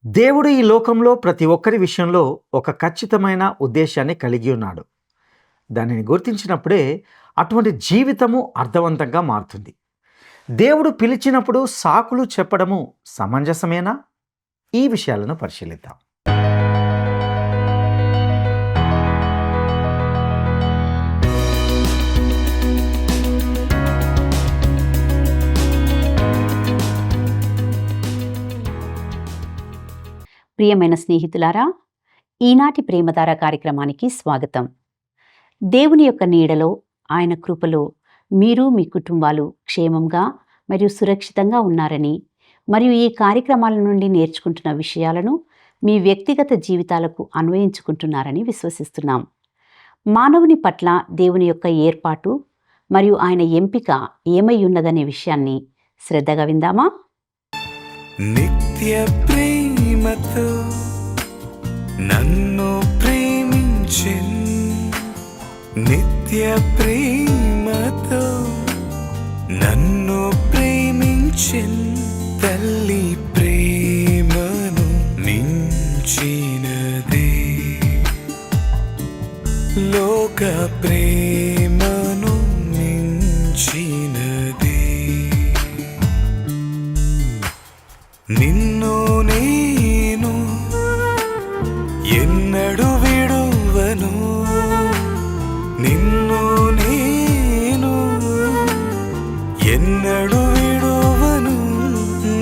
దేవుడు ఈ లోకంలో ప్రతి ఒక్కరి విషయంలో ఒక ఖచ్చితమైన ఉద్దేశాన్ని కలిగి ఉన్నాడు. దానిని గుర్తించినప్పుడే అటువంటి జీవితము అర్థవంతంగా మారుతుంది. దేవుడు పిలిచినప్పుడు సాకులు చెప్పడము సమంజసమేనా? ఈ విషయాలను పరిశీలిద్దాం. ప్రియమైన స్నేహితులారా, ఈనాటి ప్రేమధార కార్యక్రమానికి స్వాగతం. దేవుని యొక్క నీడలో, ఆయన కృపలో మీరు మీ కుటుంబాలు క్షేమంగా మరియు సురక్షితంగా ఉన్నారని, మరియు ఈ కార్యక్రమాల నుండి నేర్చుకుంటున్న విషయాలను మీ వ్యక్తిగత జీవితాలకు అన్వయించుకుంటున్నారని విశ్వసిస్తున్నాం. మానవుని పట్ల దేవుని యొక్క ఏర్పాటు మరియు ఆయన ఎంపిక ఏమై ఉన్నదనే విషయాన్ని శ్రద్ధగా విందామా? నిత్య ప్రేమతో నన్ను ప్రేమించెన్, నిత్య ప్రేమతో నన్ను ప్రేమించెన్. తల్లి ప్రేమను మించినదే, లోక ప్రేమను మించినదే. నిన్ను నేను ఎన్నడు విడువను, నిన్ను నేను ఎన్నడు విడువను.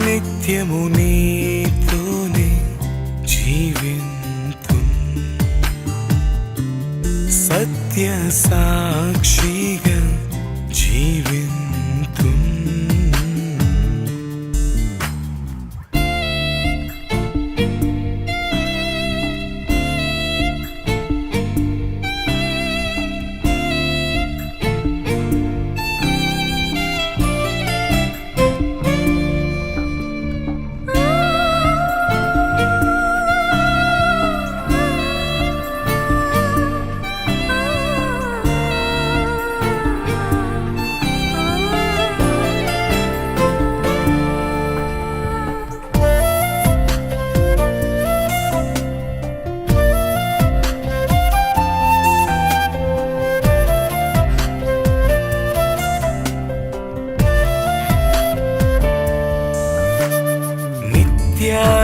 నిత్యము నీతోనే జీవింతున్, సత్య సాక్షిగా జీవింతున్.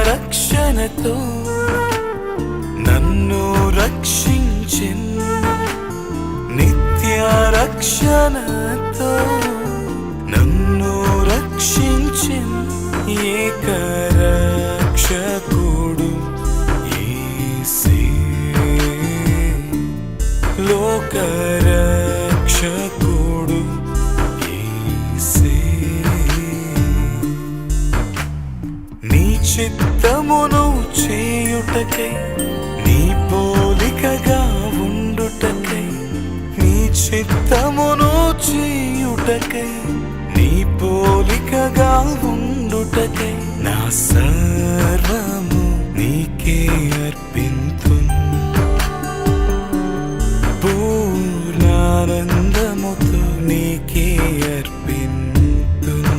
రక్షణతో నన్ను రక్షించెన్, నిత్య రక్షణతో నన్ను రక్షించెన్. ఏక రక్షకుడు యేసే, లోక రక్షకుడు యేసే. నీ చిత్తమును చేయుటకై, నీ పోలికగా ఉండుటకై, నీ చిత్తమును చేయుటకై, నీ పోలికగా ఉండుటకై నా సర్వము నీకే అర్పింతున్. పూర్ణానందముతో నీకే అర్పింతున్.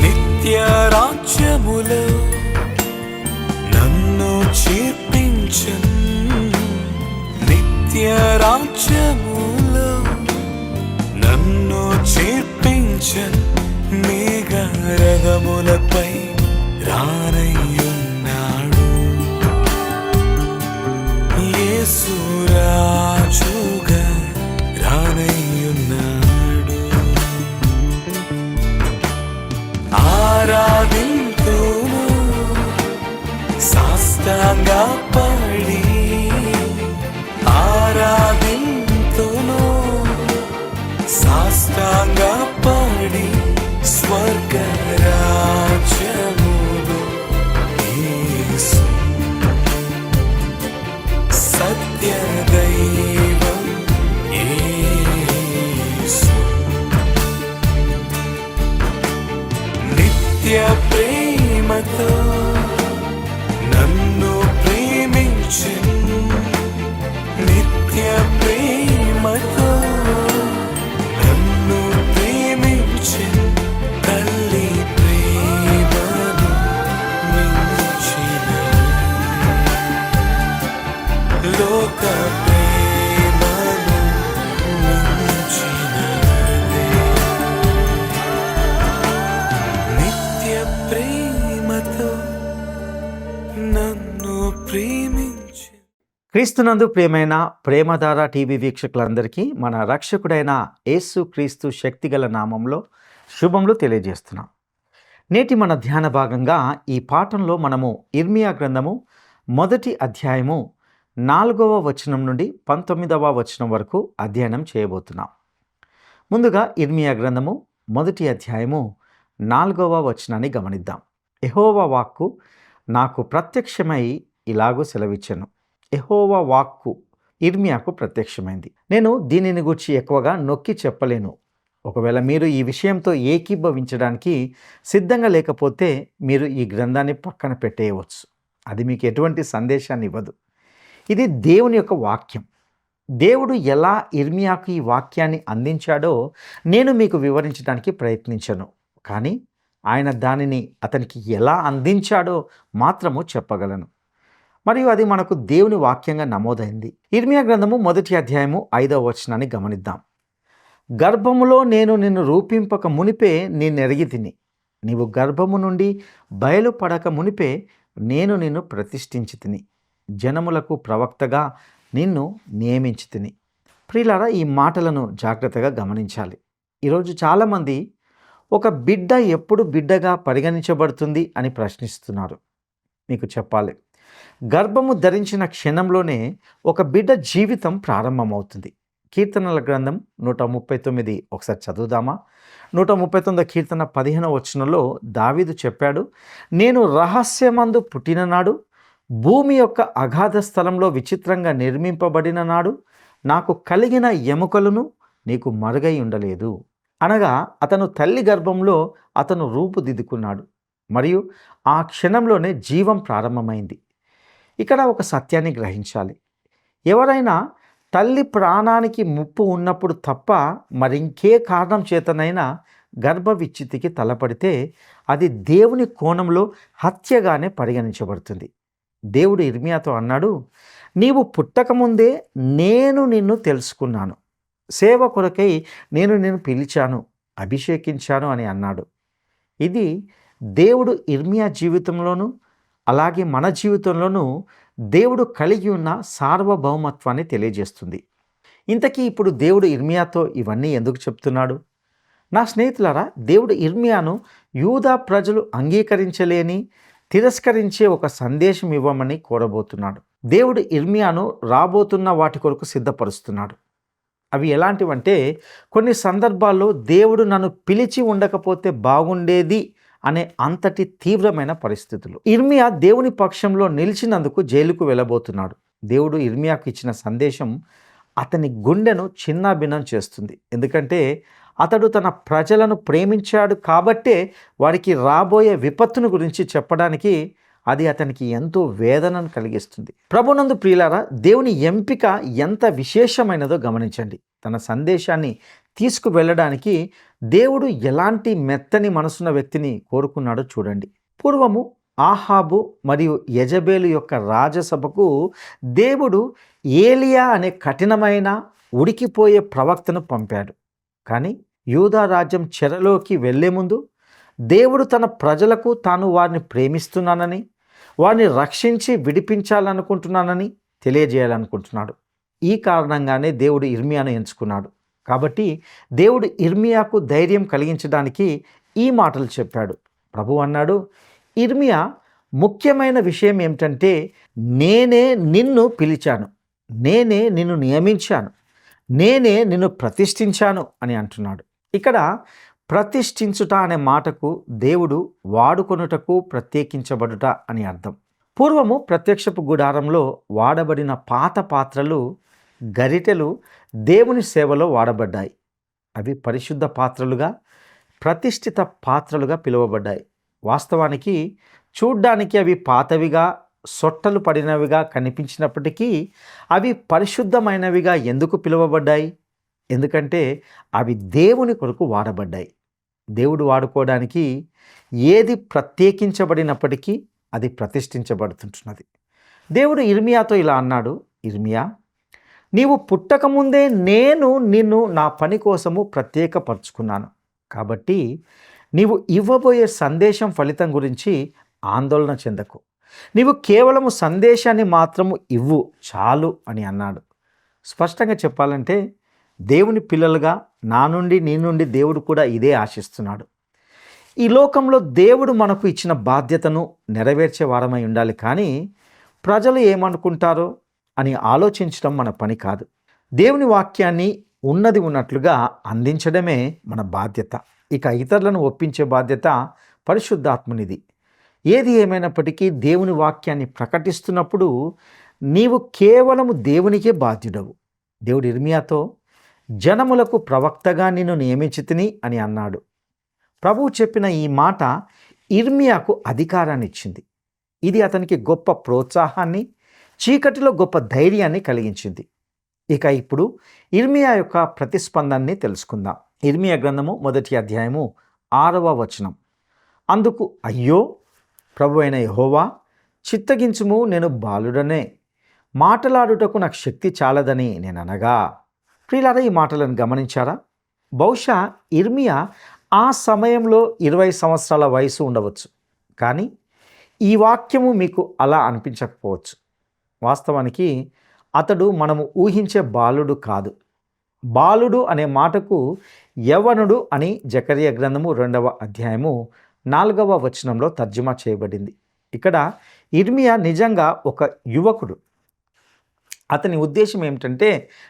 నిత్య రాజ్యములో నన్ను చేర్పించన్, నిత్య రాజ్యములో నన్ను చేర్పించన్. మేఘరథములపై రానయ్యున్నాడు యేసు, రాజుగా రానయ్యున్నాడు. ఆరాధింతును సాష్టాంగపడి, ఆరాధింతును క్రీస్తునందు ప్రియమైన ప్రేమధార టీవీ వీక్షకులందరికీ మన రక్షకుడైన యేసు క్రీస్తు శక్తిగల నామంలో శుభములు తెలియజేస్తున్నాం. నేటి మన ధ్యాన భాగంగా ఈ పాఠంలో మనము ఇర్మియా గ్రంథము 1వ అధ్యాయము 4వ వచనం నుండి 19వ వచనం వరకు అధ్యయనం చేయబోతున్నాం. ముందుగా ఇర్మియా గ్రంథము 1వ అధ్యాయము 4వ వచనాన్ని గమనిద్దాం. యెహోవా వాక్కు నాకు ప్రత్యక్షమై ఇలాగూ సెలవిచ్చెను. యెహోవా వాక్కు ఇర్మియాకు ప్రత్యక్షమైంది. నేను దీనిని గురించి ఎక్కువగా నొక్కి చెప్పలేను. ఒకవేళ మీరు ఈ విషయంతో ఏకీభవించడానికి సిద్ధంగా లేకపోతే మీరు ఈ గ్రంథాన్ని పక్కన పెట్టేయవచ్చు. అది మీకు ఎటువంటి సందేశాన్ని ఇవ్వదు. ఇది దేవుని యొక్క వాక్యం. దేవుడు ఎలా ఇర్మియాకు ఈ వాక్యాన్ని అందించాడో నేను మీకు వివరించడానికి ప్రయత్నించను. కానీ ఆయన దానిని అతనికి ఎలా అందించాడో మాత్రము చెప్పగలను. మరియు అది మనకు దేవుని వాక్యంగా నమోదైంది. ఇర్మియా గ్రంథము 1వ అధ్యాయము 5వ వచనాన్ని గమనిద్దాం. గర్భములో నేను నిన్ను రూపింపక మునిపే నిన్నెరిగి తిని, నీవు గర్భము నుండి బయలుపడక మునిపే నేను నిన్ను ప్రతిష్ఠించి తిని, జనములకు ప్రవక్తగా నిన్ను నియమించి తిని. ప్రియులారా, ఈ మాటలను జాగ్రత్తగా గమనించాలి. ఈరోజు చాలామంది ఒక బిడ్డ ఎప్పుడు బిడ్డగా పరిగణించబడుతుంది అని ప్రశ్నిస్తున్నారు. మీకు చెప్పాలి, గర్భము ధరించిన క్షణంలోనే ఒక బిడ్డ జీవితం ప్రారంభమవుతుంది. కీర్తనల గ్రంథం 139 ఒకసారి చదువుదామా? 139 కీర్తన 15వ వచనంలో దావీదు చెప్పాడు, నేను రహస్యమందు పుట్టిన నాడు, భూమి యొక్క అగాధ స్థలంలో విచిత్రంగా నిర్మింపబడిన నాడు, నాకు కలిగిన ఎముకలను నీకు మరుగై ఉండలేదు. అనగా అతను తల్లి గర్భంలో అతను రూపుదిద్దుకున్నాడు మరియు ఆ క్షణంలోనే జీవం ప్రారంభమైంది. ఇక్కడ ఒక సత్యాన్ని గ్రహించాలి. ఎవరైనా తల్లి ప్రాణానికి ముప్పు ఉన్నప్పుడు తప్ప మరింకే కారణం చేతనైనా గర్భ విచ్ఛితికి తలపడితే అది దేవుని కోణంలో హత్యగానే పరిగణించబడుతుంది. దేవుడు ఇర్మియాతో అన్నాడు, నీవు పుట్టకముందే నేను నిన్ను తెలుసుకున్నాను, సేవ కొరకై నేను నిన్ను పిలిచాను, అభిషేకించాను అని అన్నాడు. ఇది దేవుడు ఇర్మియా జీవితంలోనూ అలాగే మన జీవితంలోనూ దేవుడు కలిగి ఉన్న సార్వభౌమత్వాన్ని తెలియజేస్తుంది. ఇంతకీ ఇప్పుడు దేవుడు ఇర్మియాతో ఇవన్నీ ఎందుకు చెప్తున్నాడు? నా స్నేహితులారా, దేవుడు ఇర్మియాను యూదా ప్రజలు అంగీకరించలేని, తిరస్కరించే ఒక సందేశం ఇవ్వమని కోరబోతున్నాడు. దేవుడు ఇర్మియాను రాబోతున్న వాటి కొరకు సిద్ధపరుస్తున్నాడు. అవి ఎలాంటివంటే, కొన్ని సందర్భాల్లో దేవుడు నన్ను పిలిచి ఉండకపోతే బాగుండేది అనే అంతటి తీవ్రమైన పరిస్థితులు. ఇర్మియా దేవుని పక్షంలో నిలిచినందుకు జైలుకు వెళ్ళబోతున్నాడు. దేవుడు ఇర్మియాకు ఇచ్చిన సందేశం అతని గుండెను చిన్నాభిన్నం చేస్తుంది. ఎందుకంటే అతడు తన ప్రజలను ప్రేమించాడు కాబట్టే వారికి రాబోయే విపత్తును గురించి చెప్పడానికి అది అతనికి ఎంతో వేదనను కలిగిస్తుంది. ప్రభునందు ప్రియులారా, దేవుని ఎంపిక ఎంత విశేషమైనదో గమనించండి. తన సందేశాన్ని తీసుకువెళ్ళడానికి దేవుడు ఎలాంటి మెత్తని మనసున్న వ్యక్తిని కోరుకున్నాడో చూడండి. పూర్వము ఆహాబు మరియు యెజబేలు యొక్క రాజసభకు దేవుడు ఏలియా అనే కఠినమైన ఉడికిపోయే ప్రవక్తను పంపాడు. కానీ యూదా రాజ్యం చెరలోకి వెళ్లే ముందు దేవుడు తన ప్రజలకు తాను వారిని ప్రేమిస్తున్నానని, వారిని రక్షించి విడిపించాలనుకుంటున్నానని తెలియజేయాలనుకుంటున్నాడు. ఈ కారణంగానే దేవుడు ఇర్మియాను ఎంచుకున్నాడు. కాబట్టి దేవుడు ఇర్మియాకు ధైర్యం కలిగించడానికి ఈ మాటలు చెప్పాడు. ప్రభు అన్నాడు, ఇర్మియా, ముఖ్యమైన విషయం ఏమిటంటే నేనే నిన్ను పిలిచాను, నేనే నిన్ను నియమించాను, నేనే నిన్ను ప్రతిష్ఠించాను అని అంటున్నాడు. ఇక్కడ ప్రతిష్ఠించుట అనే మాటకు దేవుడు వాడుకొనుటకు, ప్రత్యేకించబడుట అని అర్థం. పూర్వము ప్రత్యక్షపు గుడారంలో వాడబడిన పాత పాత్రలు, గరిటెలు దేవుని సేవలో వాడబడ్డాయి. అవి పరిశుద్ధ పాత్రలుగా, ప్రతిష్ఠిత పాత్రలుగా పిలువబడ్డాయి. వాస్తవానికి చూడ్డానికి అవి పాతవిగా, సొట్టలు పడినవిగా కనిపించినప్పటికీ అవి పరిశుద్ధమైనవిగా ఎందుకు పిలువబడ్డాయి? ఎందుకంటే అవి దేవుని కొరకు వాడబడ్డాయి. దేవుడు వాడుకోవడానికి ఏది ప్రత్యేకించబడినప్పటికీ అది ప్రతిష్ఠించబడుతుంటున్నది. దేవుడు ఇర్మియాతో ఇలా అన్నాడు, ఇర్మియా, నీవు పుట్టకముందే నేను నిన్ను నా పని కోసము ప్రత్యేకపరుచుకున్నాను. కాబట్టి నీవు ఇవ్వబోయే సందేశం ఫలితం గురించి ఆందోళన చెందకు. నీవు కేవలము సందేశాన్ని మాత్రము ఇవ్వు చాలు అని అన్నాడు. స్పష్టంగా చెప్పాలంటే దేవుని పిల్లలుగా నా నుండి నీ నుండి దేవుడు కూడా ఇదే ఆశిస్తున్నాడు. ఈ లోకంలో దేవుడు మనకు ఇచ్చిన బాధ్యతను నెరవేర్చే వారమై ఉండాలి, కానీ ప్రజలు ఏమనుకుంటారో అని ఆలోచించడం మన పని కాదు. దేవుని వాక్యాన్ని ఉన్నది ఉన్నట్లుగా అందించడమే మన బాధ్యత. ఇక ఇతరులను ఒప్పించే బాధ్యత పరిశుద్ధాత్మునిది. ఏది ఏమైనప్పటికీ దేవుని వాక్యాన్ని ప్రకటిస్తున్నప్పుడు నీవు కేవలము దేవునికే బాధ్యుడవు. దేవుడు ఇర్మియాతో జనములకు ప్రవక్తగా నిన్ను నియమించితిని అని అన్నాడు. ప్రభువు చెప్పిన ఈ మాట ఇర్మియాకు అధికారాన్ని ఇచ్చింది. ఇది అతనికి గొప్ప ప్రోత్సాహాన్ని, చీకటిలో గొప్ప ధైర్యాన్ని కలిగించింది. ఇక ఇప్పుడు ఇర్మియా యొక్క ప్రతిస్పందనని తెలుసుకుందాం. ఇర్మియా గ్రంథము 1వ అధ్యాయము 6వ వచనం. అందుకు అయ్యో ప్రభు అయిన యెహోవా, చిత్తగించుము, నేను బాలుడనే, మాటలాడుటకు నాకు శక్తి చాలదని నేను అనగా. ప్రియులారా, ఈ మాటలను గమనించారా? బహుశా ఇర్మియా ఆ సమయంలో 20 సంవత్సరాల వయసు ఉండవచ్చు, కానీ ఈ వాక్యము మీకు అలా అనిపించకపోవచ్చు. వాస్తవానికి అతడు మనము ఊహించే బాలుడు కాదు. బాలుడు అనే మాటకు యవ్వనుడు అని జకర్యా గ్రంథము 2వ అధ్యాయము 4వ వచనంలో తర్జుమా చేయబడింది. ఇక్కడ ఇర్మియా నిజంగా ఒక యువకుడు. అతని ఉద్దేశం ఏమిటంటే,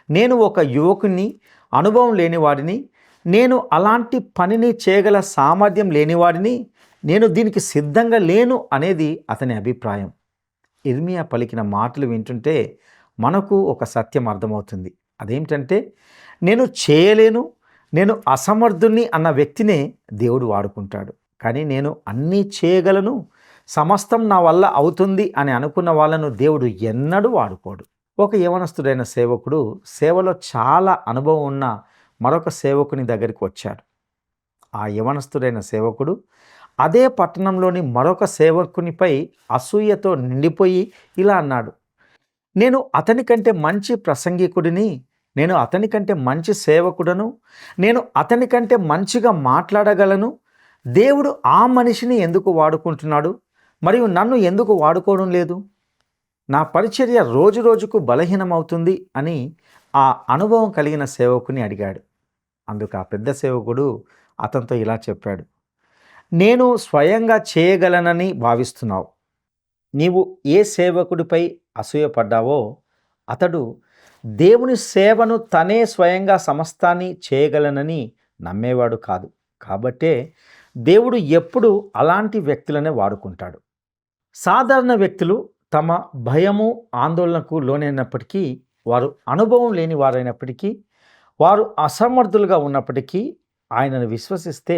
నేను ఒక యువకుని, అనుభవం లేనివాడిని, నేను అలాంటి పనిని చేయగల సామర్థ్యం లేనివాడిని, నేను దీనికి సిద్ధంగా లేను అనేది అతని అభిప్రాయం. ఇర్మియా పలికిన మాటలు వింటుంటే మనకు ఒక సత్యం అర్థమవుతుంది. అదేమిటంటే, నేను చేయలేను, నేను అసమర్థుణ్ణి అన్న వ్యక్తినే దేవుడు వాడుకుంటాడు. కానీ నేను అన్నీ చేయగలను, సమస్తం నా వల్ల అవుతుంది అని అనుకున్న వాళ్ళను దేవుడు ఎన్నడూ వాడుకోడు. ఒక యవనస్తుడైన సేవకుడు సేవలో చాలా అనుభవం ఉన్న మరొక సేవకుని దగ్గరికి వచ్చాడు. ఆ యవనస్తుడైన సేవకుడు అదే పట్టణంలోని మరొక సేవకునిపై అసూయతో నిండిపోయి ఇలా అన్నాడు, నేను అతని కంటే మంచి ప్రసంగికుడిని, నేను అతని కంటే మంచి సేవకుడను, నేను అతని కంటే మంచిగా మాట్లాడగలను. దేవుడు ఆ మనిషిని ఎందుకు వాడుకుంటున్నాడు, మరియు నన్ను ఎందుకు వాడుకోవడం లేదు? నా పరిచర్య రోజు రోజుకు బలహీనమవుతుంది అని ఆ అనుభవం కలిగిన సేవకుని అడిగాడు. అందుకు ఆ పెద్ద సేవకుడు అతనితో ఇలా చెప్పాడు, నేను స్వయంగా చేయగలనని భావిస్తున్నావు. నీవు ఏ సేవకుడిపై అసూయపడ్డావో అతడు దేవుని సేవను తనే స్వయంగా సమస్తాన్ని చేయగలనని నమ్మేవాడు కాదు. కాబట్టే దేవుడు ఎప్పుడు అలాంటి వ్యక్తులనే వాడుకుంటాడు. సాధారణ వ్యక్తులు తమ భయము, ఆందోళనకు లోనైనప్పటికీ, వారు అనుభవం లేని వారైనప్పటికీ, వారు అసమర్థులుగా ఉన్నప్పటికీ ఆయనను విశ్వసిస్తే,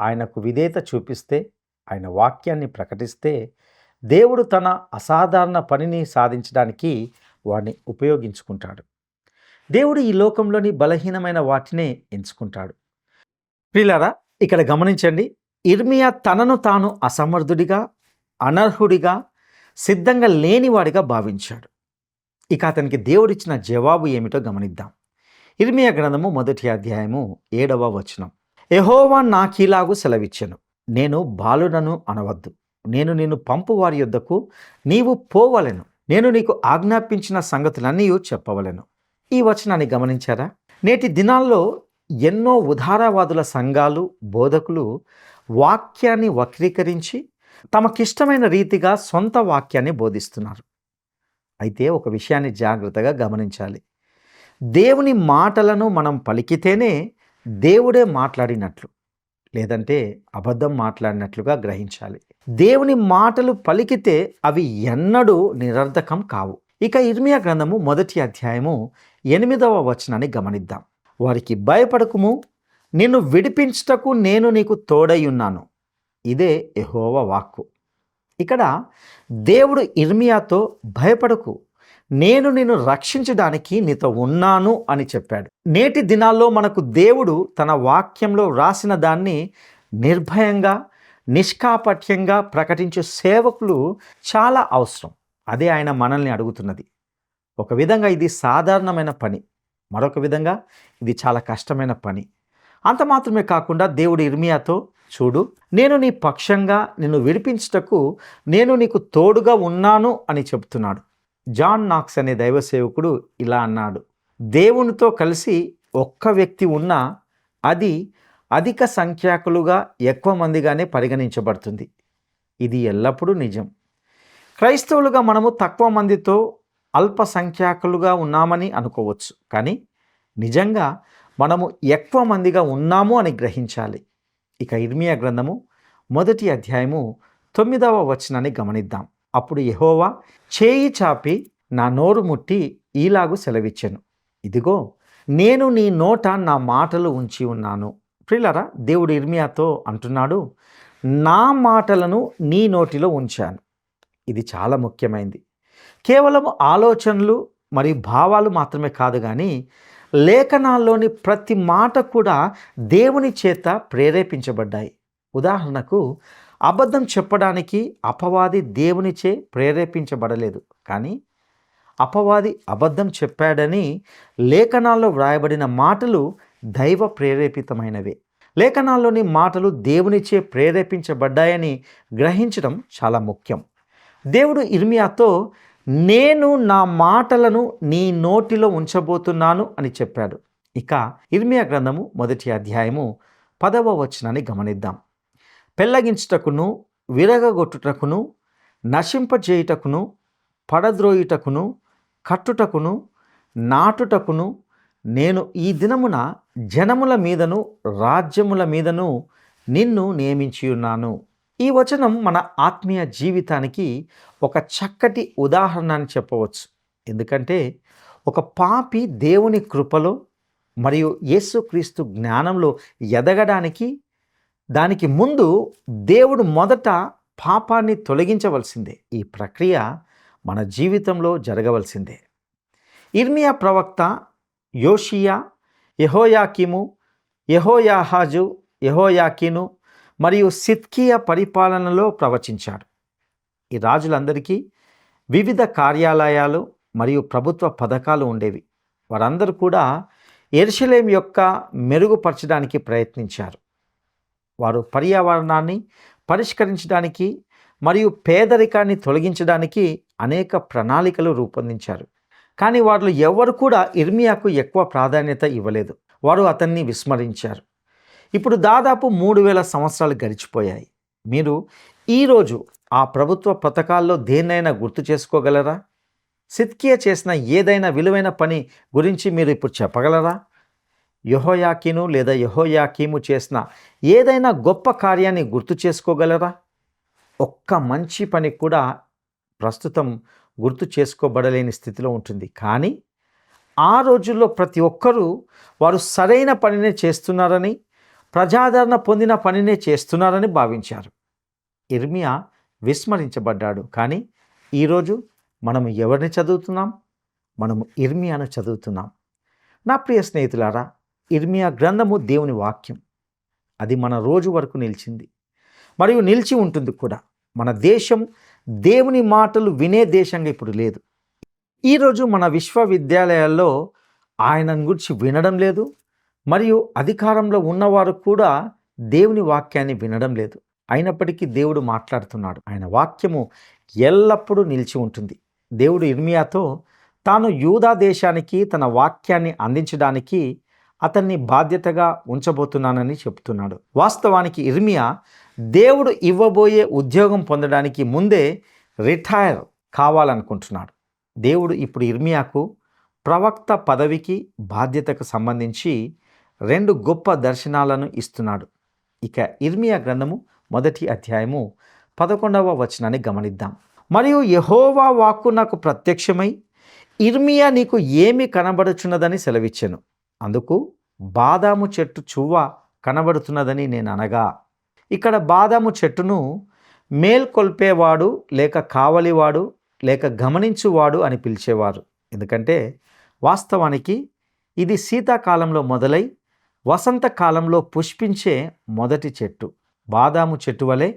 ఆయనకు విధేయత చూపిస్తే, ఆయన వాక్యాన్ని ప్రకటిస్తే, దేవుడు తన అసాధారణ పనిని సాధించడానికి వాడిని ఉపయోగించుకుంటాడు. దేవుడు ఈ లోకంలోని బలహీనమైన వాటినే ఎంచుకుంటాడు. ప్రియులారా, ఇక్కడ గమనించండి, ఇర్మియా తనను తాను అసమర్థుడిగా, అనర్హుడిగా, సిద్ధంగా లేనివాడిగా భావించాడు. ఇక అతనికి దేవుడిచ్చిన జవాబు ఏమిటో గమనిద్దాం. ఇర్మియా గ్రంథము 1వ అధ్యాయము 7వ వచనం. యెహోవా నాకీలాగు సెలవిచ్చెను, నేను బాలుడను అనవద్దు, నేను నిన్ను పంపు వారి యొద్దకు నీవు పోవలెను, నేను నీకు ఆజ్ఞాపించిన సంగతులన్నీ చెప్పవలెను. ఈ వచనాన్ని గమనించారా? నేటి దినాల్లో ఎన్నో ఉదారవాదుల సంఘాలు, బోధకులు వాక్యాన్ని వక్రీకరించి తమకిష్టమైన రీతిగా సొంత వాక్యాన్ని బోధిస్తున్నారు. అయితే ఒక విషయాన్ని జాగ్రత్తగా గమనించాలి. దేవుని మాటలను మనం పలికితేనే దేవుడే మాట్లాడినట్లు, లేదంటే అబద్ధం మాట్లాడినట్లుగా గ్రహించాలి. దేవుని మాటలు పలికితే అవి ఎన్నడూ నిరర్ధకం కావు. ఇక ఇర్మియా గ్రంథము 1వ అధ్యాయము 8వ వచనాన్ని గమనిద్దాం. వారికి భయపడకుము, నిన్ను విడిపించుటకు నేను నీకు తోడై ఉన్నాను, ఇదే యెహోవా వాక్కు. ఇక్కడ దేవుడు ఇర్మియాతో భయపడకు, నేను నిన్ను రక్షించడానికి నీతో ఉన్నాను అని చెప్పాడు. నేటి దినాల్లో మనకు దేవుడు తన వాక్యంలో రాసిన దాన్ని నిర్భయంగా, నిష్కాపట్యంగా ప్రకటించే సేవకులు చాలా అవసరం. అదే ఆయన మనల్ని అడుగుతున్నది. ఒక విధంగా ఇది సాధారణమైన పని, మరొక విధంగా ఇది చాలా కష్టమైన పని. అంత మాత్రమే కాకుండా దేవుడు ఇర్మియాతో, చూడు, నేను నీ పక్షంగా నిన్ను విడిపించుటకు నేను నీకు తోడుగా ఉన్నాను అని చెప్తున్నాడు. జాన్ నాక్స్ అనే దైవ సేవకుడు ఇలా అన్నాడు, దేవునితో కలిసి ఒక్క వ్యక్తి ఉన్నా అది అధిక సంఖ్యాకులుగా ఎక్కువ మందిగానే పరిగణించబడుతుంది. ఇది ఎల్లప్పుడూ నిజం. క్రైస్తవులుగా మనము తక్కువ మందితో అల్పసంఖ్యాకులుగా ఉన్నామని అనుకోవచ్చు, కానీ నిజంగా మనము ఎక్కువ మందిగా ఉన్నాము అని గ్రహించాలి. ఇక ఇర్మియా గ్రంథము 1వ అధ్యాయము 9వ వచనాన్ని గమనిద్దాం. అప్పుడు యెహోవా చేయి చాపి నా నోరు ముట్టి ఈలాగు సెలవిచ్చెను, ఇదిగో నేను నీ నోట నా మాటలు ఉంచి ఉన్నాను. ప్రియులారా, దేవుడు ఇర్మియాతో అంటున్నాడు, నా మాటలను నీ నోటిలో ఉంచాను. ఇది చాలా ముఖ్యమైనది. కేవలం ఆలోచనలు మరియు భావాలు మాత్రమే కాదు, కానీ లేఖనాల్లోని ప్రతి మాట కూడా దేవుని చేత ప్రేరేపించబడ్డాయి. ఉదాహరణకు, అబద్ధం చెప్పడానికి అపవాది దేవునిచే ప్రేరేపించబడలేదు, కానీ అపవాది అబద్ధం చెప్పాడని లేఖనాల్లో వ్రాయబడిన మాటలు దైవ ప్రేరేపితమైనవే. లేఖనాల్లోని మాటలు దేవునిచే ప్రేరేపించబడ్డాయని గ్రహించడం చాలా ముఖ్యం. దేవుడు ఇర్మియాతో నేను నా మాటలను నీ నోటిలో ఉంచబోతున్నాను అని చెప్పాడు. ఇక ఇర్మియా గ్రంథము 1వ అధ్యాయము 10వ వచనాన్ని గమనిద్దాం. పెళ్ళగించుటకును, విరగగొట్టుటకును, నశింపజేయుటకును, పడద్రోయుటకును, కట్టుటకును, నాటుటకును నేను ఈ దినమున జనముల మీదను రాజ్యముల మీదను నిన్ను నియమించి ఉన్నాను. ఈ వచనం మన ఆత్మీయ జీవితానికి ఒక చక్కటి ఉదాహరణ అని చెప్పవచ్చు. ఎందుకంటే ఒక పాపి దేవుని కృపలో మరియు యేసుక్రీస్తు జ్ఞానంలో ఎదగడానికి దానికి ముందు దేవుడు మొదట పాపాన్ని తొలగించవలసిందే. ఈ ప్రక్రియ మన జీవితంలో జరగవలసిందే. ఇర్మియా ప్రవక్త యోషియా, యెహోయాకీము, యెహోయాహాజు, యెహోయాకీను మరియు సిద్కియా పరిపాలనలో ప్రవచించాడు. ఈ రాజులందరికీ వివిధ కార్యాలయాలు మరియు ప్రభుత్వ పథకాలు ఉండేవి. వారందరూ కూడా యెరూషలేము యొక్క మెరుగుపరచడానికి ప్రయత్నించారు. వారు పర్యావరణాన్ని పరిష్కరించడానికి మరియు పేదరికాన్ని తొలగించడానికి అనేక ప్రణాళికలు రూపొందించారు. కానీ వారిలో ఎవరు కూడా ఇర్మియాకు ఎక్కువ ప్రాధాన్యత ఇవ్వలేదు. వారు అతన్ని విస్మరించారు. ఇప్పుడు దాదాపు 3000 సంవత్సరాలు గడిచిపోయాయి. మీరు ఈరోజు ఆ ప్రభుత్వ పథకాల్లో దేన్నైనా గుర్తు చేసుకోగలరా? సిద్కియా చేసిన ఏదైనా విలువైన పని గురించి మీరు ఇప్పుడు చెప్పగలరా? యెహోయాకీను లేదా యెహోయాకీము చేసిన ఏదైనా గొప్ప కార్యాన్ని గుర్తు చేసుకోగలరా? ఒక్క మంచి పని కూడా ప్రస్తుతం గుర్తు చేసుకోబడలేని స్థితిలో ఉంటుంది. కానీ ఆ రోజుల్లో ప్రతి ఒక్కరూ వారు సరైన పనినే చేస్తున్నారని, ప్రజాదరణ పొందిన పనినే చేస్తున్నారని భావించారు. ఇర్మియా విస్మరించబడ్డాడు. కానీ ఈరోజు మనం ఎవరిని చదువుతున్నాం? మనము ఇర్మియాను చదువుతున్నాం. నా ప్రియ స్నేహితులారా, ఇర్మియా గ్రంథము దేవుని వాక్యం. అది మన రోజు వరకు నిలిచింది మరియు నిలిచి ఉంటుంది కూడా. మన దేశం దేవుని మాటలు వినే దేశంగా ఇప్పుడు లేదు. ఈరోజు మన విశ్వవిద్యాలయాల్లో ఆయనను గురించి వినడం లేదు మరియు అధికారంలో ఉన్నవారు కూడా దేవుని వాక్యాన్ని వినడం లేదు. అయినప్పటికీ దేవుడు మాట్లాడుతున్నాడు. ఆయన వాక్యము ఎల్లప్పుడూ నిలిచి ఉంటుంది. దేవుడు ఇర్మియాతో తాను యూదా దేశానికి తన వాక్యాన్ని అందించడానికి అతన్ని బాధ్యతగా ఉంచబోతున్నానని చెప్తున్నాడు. వాస్తవానికి ఇర్మియా దేవుడు ఇవ్వబోయే ఉద్యోగం పొందడానికి ముందే రిటైర్ కావాలనుకుంటున్నాడు. దేవుడు ఇప్పుడు ఇర్మియాకు ప్రవక్త పదవికి బాధ్యతకు సంబంధించి 2 గొప్ప దర్శనాలను ఇస్తున్నాడు. ఇక ఇర్మియా గ్రంథము 1వ అధ్యాయము 11వ వచనాన్ని గమనిద్దాం. మరియు యెహోవా వాక్కు నాకు ప్రత్యక్షమై, ఇర్మియా నీకు ఏమి కనబడుచున్నదని సెలవిచ్చెను. అందుకు బాదాము చెట్టు చువ్వ కనబడుతున్నదని నేను అనగా. ఇక్కడ బాదాము చెట్టును మేల్కొల్పేవాడు లేక కావలివాడు లేక గమనించువాడు అని పిలిచేవారు. ఎందుకంటే వాస్తవానికి ఇది శీతాకాలంలో మొదలై వసంతకాలంలో పుష్పించే మొదటి చెట్టు. బాదాము చెట్టు వలె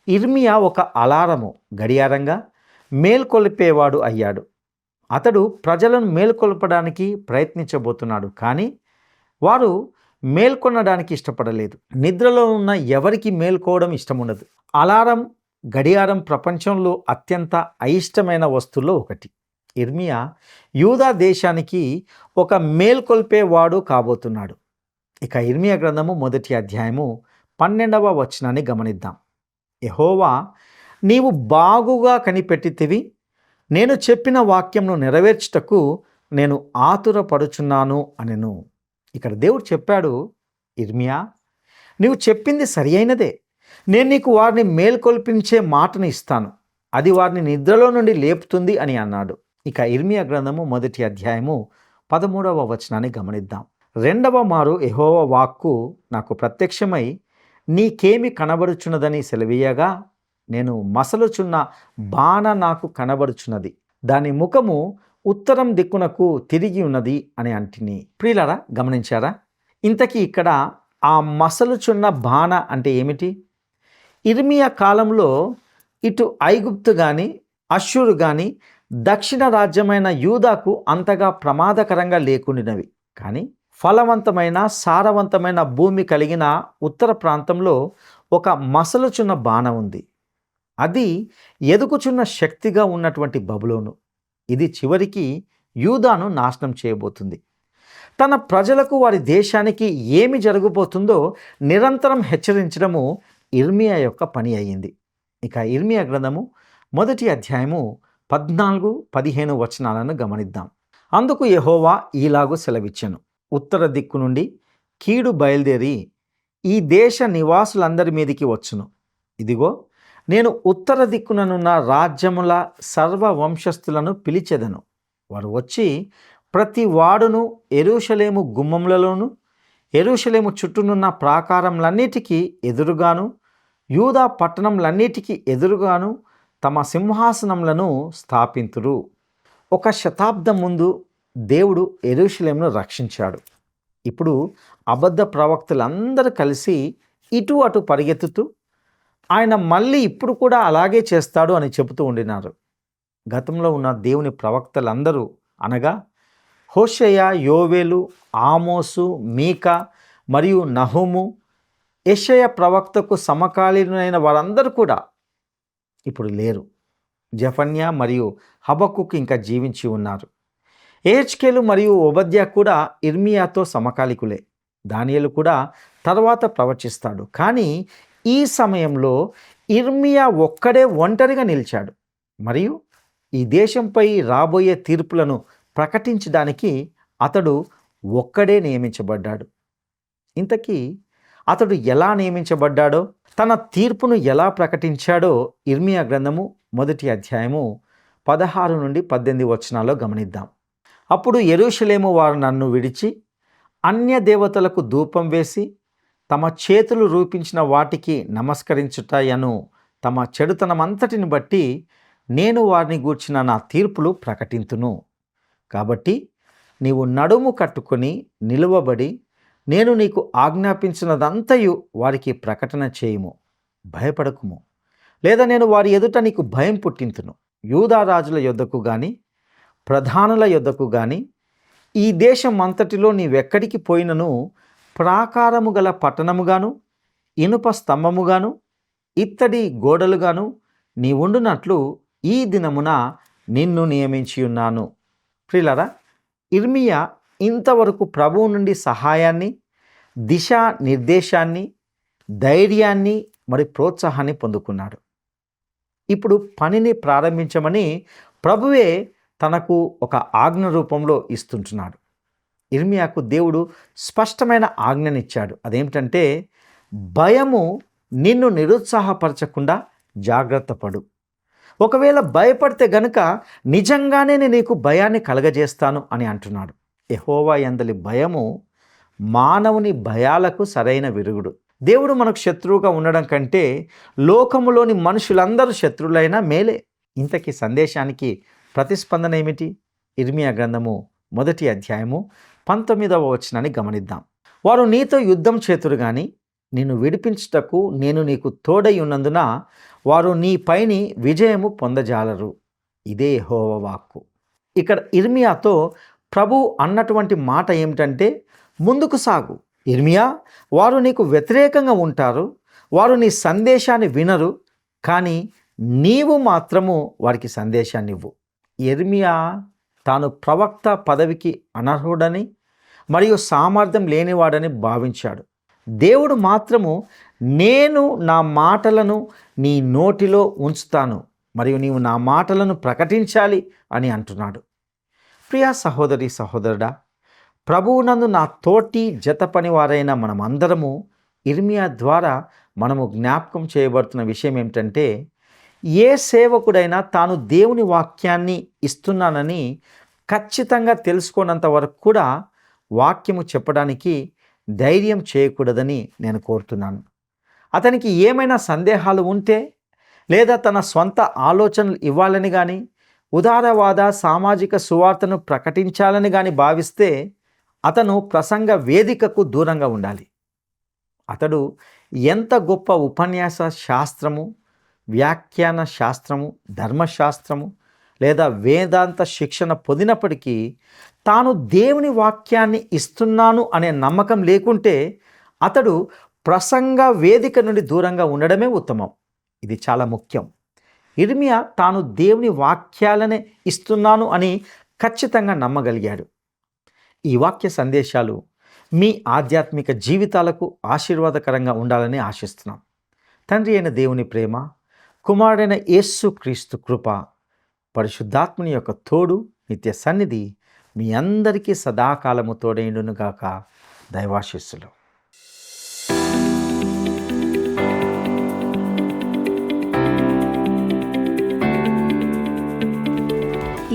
ఇర్మియా ఒక అలారము గడియారంగా మేల్కొల్పేవాడు అయ్యాడు. అతడు ప్రజలను మేల్కొల్పడానికి ప్రయత్నించబోతున్నాడు. కానీ వారు మేల్కొనడానికి ఇష్టపడలేదు. నిద్రలో ఉన్న ఎవరికి మేల్కోవడం ఇష్టం ఉండదు. అలారం, గడియారం ప్రపంచంలో అత్యంత అయిష్టమైన వస్తువుల్లో ఒకటి. ఇర్మియా యూదా దేశానికి ఒక మేల్కొల్పేవాడు కాబోతున్నాడు. ఇక ఇర్మియా గ్రంథము 1వ అధ్యాయము 12వ వచనాన్ని గమనిద్దాం. యెహోవా, నీవు బాగుగా కనిపెట్టితివి, నేను చెప్పిన వాక్యంను నెరవేర్చుటకు నేను ఆతురపడుచున్నాను అనెను. ఇక్కడ దేవుడు చెప్పాడు, ఇర్మియా, నీవు చెప్పింది సరి అయినదే. నేను నీకు వారిని మేల్కొల్పించే మాటను ఇస్తాను, అది వారిని నిద్రలో నుండి లేపుతుంది అని అన్నాడు. ఇక ఇర్మియా గ్రంథము 1వ అధ్యాయము 13వ వచనాన్ని గమనిద్దాం. రెండవ మారు యెహోవా వాక్కు నాకు ప్రత్యక్షమై, నీకేమి కనబడుచున్నదని సెలవీయగా, నేను మసలుచున్న బాణ నాకు కనబడుచున్నది, దాని ముఖము ఉత్తరం దిక్కునకు తిరిగి ఉన్నది అని అంటిని. ప్రియులారా, గమనించారా? ఇంతకీ ఇక్కడ ఆ మసలుచున్న బాణ అంటే ఏమిటి? ఇర్మియా కాలంలో ఇటు ఐగుప్తు కానీ అష్షూరు కానీ దక్షిణ రాజ్యమైన యూదాకు అంతగా ప్రమాదకరంగా లేకుండినవి. కానీ ఫలవంతమైన సారవంతమైన భూమి కలిగిన ఉత్తర ప్రాంతంలో ఒక మసలుచున్న బాణ ఉంది. అది ఎదుగుచున్న శక్తిగా ఉన్నటువంటి బబులోను. ఇది చివరికి యూదాను నాశనం చేయబోతుంది. తన ప్రజలకు, వారి దేశానికి ఏమి జరగబోతుందో నిరంతరం హెచ్చరించడము ఇర్మియా యొక్క పని అయ్యింది. ఇక ఇర్మియా గ్రంథము 1వ అధ్యాయము 14-15 వచనాలను గమనిద్దాం. అందుకు యెహోవా ఈలాగు సెలవిచ్చెను, ఉత్తర దిక్కు నుండి కీడు బయలుదేరి ఈ దేశ నివాసులందరి మీదికి వచ్చును. ఇదిగో, నేను ఉత్తర దిక్కుననున్న రాజ్యముల సర్వ వంశస్థులను పిలిచెదను. వారు వచ్చి ప్రతి వాడును యెరూషలేము గుమ్మములలోను యెరూషలేము చుట్టూనున్న ప్రాకారములన్నిటికీ ఎదురుగాను యూదా పట్టణములన్నిటికీ ఎదురుగాను తమ సింహాసనములను స్థాపింతురు. 1 శతాబ్దం ముందు దేవుడు యెరూషలేమును రక్షించాడు. ఇప్పుడు అబద్ధ ప్రవక్తలందరూ కలిసి ఇటు అటు పరిగెత్తుతూ ఆయన మళ్ళీ ఇప్పుడు కూడా అలాగే చేస్తాడు అని చెబుతూ ఉండినారు. గతంలో ఉన్న దేవుని ప్రవక్తలందరూ అనగా హోషేయ, యోవేలు, ఆమోసు, మీకా మరియు నహూము, యెషయా ప్రవక్తకు సమకాలీనులైన వారందరూ కూడా ఇప్పుడు లేరు. జెఫన్యా మరియు హబక్కుకు ఇంకా జీవించి ఉన్నారు. యెహెజ్కేలు మరియు ఓబద్యా కూడా ఇర్మియాతో సమకాలికులే. దానియేలు కూడా తర్వాత ప్రవచిస్తాడు. కానీ ఈ సమయంలో ఇర్మియా ఒక్కడే ఒంటరిగా నిలిచాడు మరియు ఈ దేశంపై రాబోయే తీర్పులను ప్రకటించడానికి అతడు ఒక్కడే నియమించబడ్డాడు. ఇంతకీ అతడు ఎలా నియమించబడ్డాడో, తన తీర్పును ఎలా ప్రకటించాడో ఇర్మియా గ్రంథము 1వ అధ్యాయము 16-18 వచనాల్లో గమనిద్దాం. అప్పుడు యెరూషలేము వారు నన్ను విడిచి అన్య దేవతలకు ధూపం వేసి తమ చేతులు రూపించిన వాటికి నమస్కరించుటయను తమ చెడుతనమంతటిని బట్టి నేను వారిని గూర్చిన నా తీర్పులు ప్రకటింతును. కాబట్టి నీవు నడుము కట్టుకొని నిలువబడి నేను నీకు ఆజ్ఞాపించినదంతయు వారికి ప్రకటన చేయుము. భయపడకుము, లేదా నేను వారి ఎదుట నీకు భయం పుట్టింతును. యూదా రాజుల యొద్దకు గాని ప్రధానుల యొద్దకు గాని ఈ దేశం అంతటిలో నీవెక్కడికి పోయినను ప్రాకారము గల పట్టణముగాను ఇనుప స్తంభముగాను ఇత్తడి గోడలుగాను నీ ఉండునట్లు ఈ దినమున నిన్ను నియమించి ఉన్నాను. ప్రియులారా, ఇర్మియా ఇంతవరకు ప్రభువు నుండి సహాయాన్ని, దిశా నిర్దేశాన్ని, ధైర్యాన్ని మరి ప్రోత్సాహాన్ని పొందుకున్నాడు. ఇప్పుడు పనిని ప్రారంభించమని ప్రభువే తనకు ఒక ఆజ్ఞ రూపంలో ఇస్తుంటున్నాడు. ఇర్మియాకు దేవుడు స్పష్టమైన ఆజ్ఞనిచ్చాడు. అదేమిటంటే, భయము నిన్ను నిరుత్సాహపరచకుండా జాగ్రత్త పడు. ఒకవేళ భయపడితే గనుక నిజంగానే నేను నీకు భయాన్ని కలగజేస్తాను అని అంటున్నాడు. యెహోవా యందలి భయము మానవుని భయాలకు సరైన విరుగుడు. దేవుడు మనకు శత్రువుగా ఉండడం కంటే లోకములోని మనుషులందరూ శత్రువులైనా మేలే. ఇంతకీ సందేశానికి ప్రతిస్పందన ఏమిటి? ఇర్మియా గ్రంథము 1వ అధ్యాయము 19వ వచనాన్ని గమనిద్దాం. వారు నీతో యుద్ధం చేతురు గాని నిన్ను విడిపించుటకు నేను నీకు తోడై ఉన్నందున వారు నీ పైని విజయము పొందజాలరు. ఇదే యెహోవా వాక్కు. ఇక్కడ ఇర్మియాతో ప్రభు అన్నటువంటి మాట ఏమిటంటే, ముందుకు సాగు, ఇర్మియా, వారు నీకు వ్యతిరేకంగా ఉంటారు, వారు నీ సందేశాన్ని వినరు, కానీ నీవు మాత్రము వారికి సందేశాన్ని ఇవ్వు. ఇర్మియా తాను ప్రవక్త పదవికి అనర్హుడని మరియు సామర్థ్యం లేనివాడని భావించాడు. దేవుడు మాత్రము నేను నా మాటలను నీ నోటిలో ఉంచుతాను మరియు నీవు నా మాటలను ప్రకటించాలి అని అంటున్నాడు. ప్రియా సహోదరి సహోదరుడా, ప్రభువునందు నా తోటి జత పనివారైన మనమందరము ఇర్మియా ద్వారా మనము జ్ఞాపకం చేయబడుతున్న విషయం ఏమిటంటే, ఏ సేవకుడైనా తాను దేవుని వాక్యాన్ని ఇస్తున్నానని ఖచ్చితంగా తెలుసుకున్నంత వరకు కూడా వాక్యము చెప్పడానికి ధైర్యం చేయకూడదని నేను కోరుతున్నాను. అతనికి ఏమైనా సందేహాలు ఉంటే లేదా తన సొంత ఆలోచనలు ఇవ్వాలని కానీ ఉదారవాద సామాజిక సువార్తను ప్రకటించాలని కానీ భావిస్తే అతను ప్రసంగ వేదికకు దూరంగా ఉండాలి. అతడు ఎంత గొప్ప ఉపన్యాస శాస్త్రము, వ్యాఖ్యాన శాస్త్రము, ధర్మశాస్త్రము లేదా వేదాంత శిక్షణ పొందినప్పటికీ తాను దేవుని వాక్యాన్ని ఇస్తున్నాను అనే నమ్మకం లేకుంటే అతడు ప్రసంగ వేదిక నుండి దూరంగా ఉండడమే ఉత్తమం. ఇది చాలా ముఖ్యం. ఇర్మియా తాను దేవుని వాక్యాలనే ఇస్తున్నాను అని ఖచ్చితంగా నమ్మగలిగాడు. ఈ వాక్య సందేశాలు మీ ఆధ్యాత్మిక జీవితాలకు ఆశీర్వాదకరంగా ఉండాలని ఆశిస్తున్నాం. తండ్రి అయిన దేవుని ప్రేమ, కుమారుడైన యేసు క్రీస్తు కృప, పరిశుద్ధాత్మని యొక్క తోడు, నిత్య సన్నిధి మీ అందరికీ సదాకాలము తోడైండునుగాక. దైవాశీస్సులు.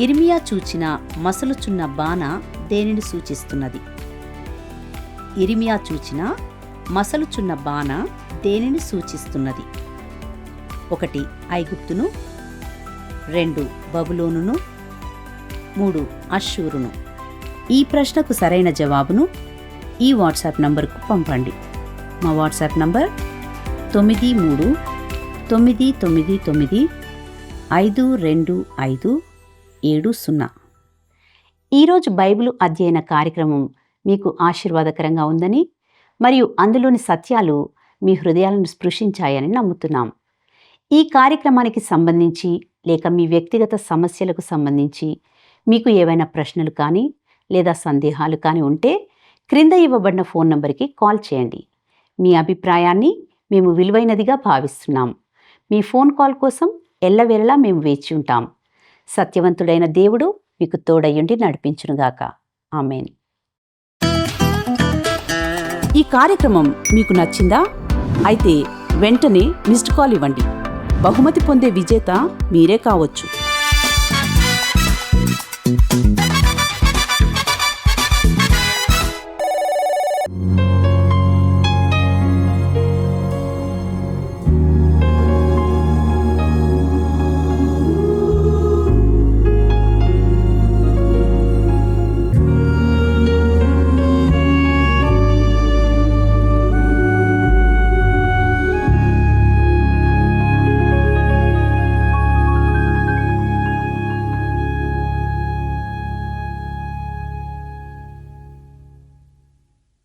ఇర్మియా చూచిన మసలుచున్న బాణ దేనిని సూచిస్తున్నది? ఇర్మియా చూచిన మసలుచున్న బాణ దేనిని సూచిస్తున్నది? 1 ఐగుప్తును, 2 బబులోనును, 3 అష్షూరును. ఈ ప్రశ్నకు సరైన జవాబును ఈ వాట్సాప్ నంబర్కు పంపండి. మా వాట్సాప్ నంబర్ 9339952570. ఈరోజు బైబిలు అధ్యయన కార్యక్రమం మీకు ఆశీర్వాదకరంగా ఉందని మరియు అందులోని సత్యాలు మీ హృదయాలను స్పృశించాయని నమ్ముతున్నాం. ఈ కార్యక్రమానికి సంబంధించి లేక మీ వ్యక్తిగత సమస్యలకు సంబంధించి మీకు ఏవైనా ప్రశ్నలు కానీ లేదా సందేహాలు కానీ ఉంటే క్రింద ఇవ్వబడిన ఫోన్ నంబర్కి కాల్ చేయండి. మీ అభిప్రాయాన్ని మేము విలువైనదిగా భావిస్తున్నాం. మీ ఫోన్ కాల్ కోసం ఎల్లవేళలా మేము వేచి ఉంటాం. సత్యవంతుడైన దేవుడు మీకు తోడయ్యుండి నడిపించునుగాక. ఆమేన్. ఈ కార్యక్రమం మీకు నచ్చిందా? అయితే వెంటనే మిస్డ్ కాల్ ఇవ్వండి. బహుమతి పొందే విజేత మీరే కావచ్చు.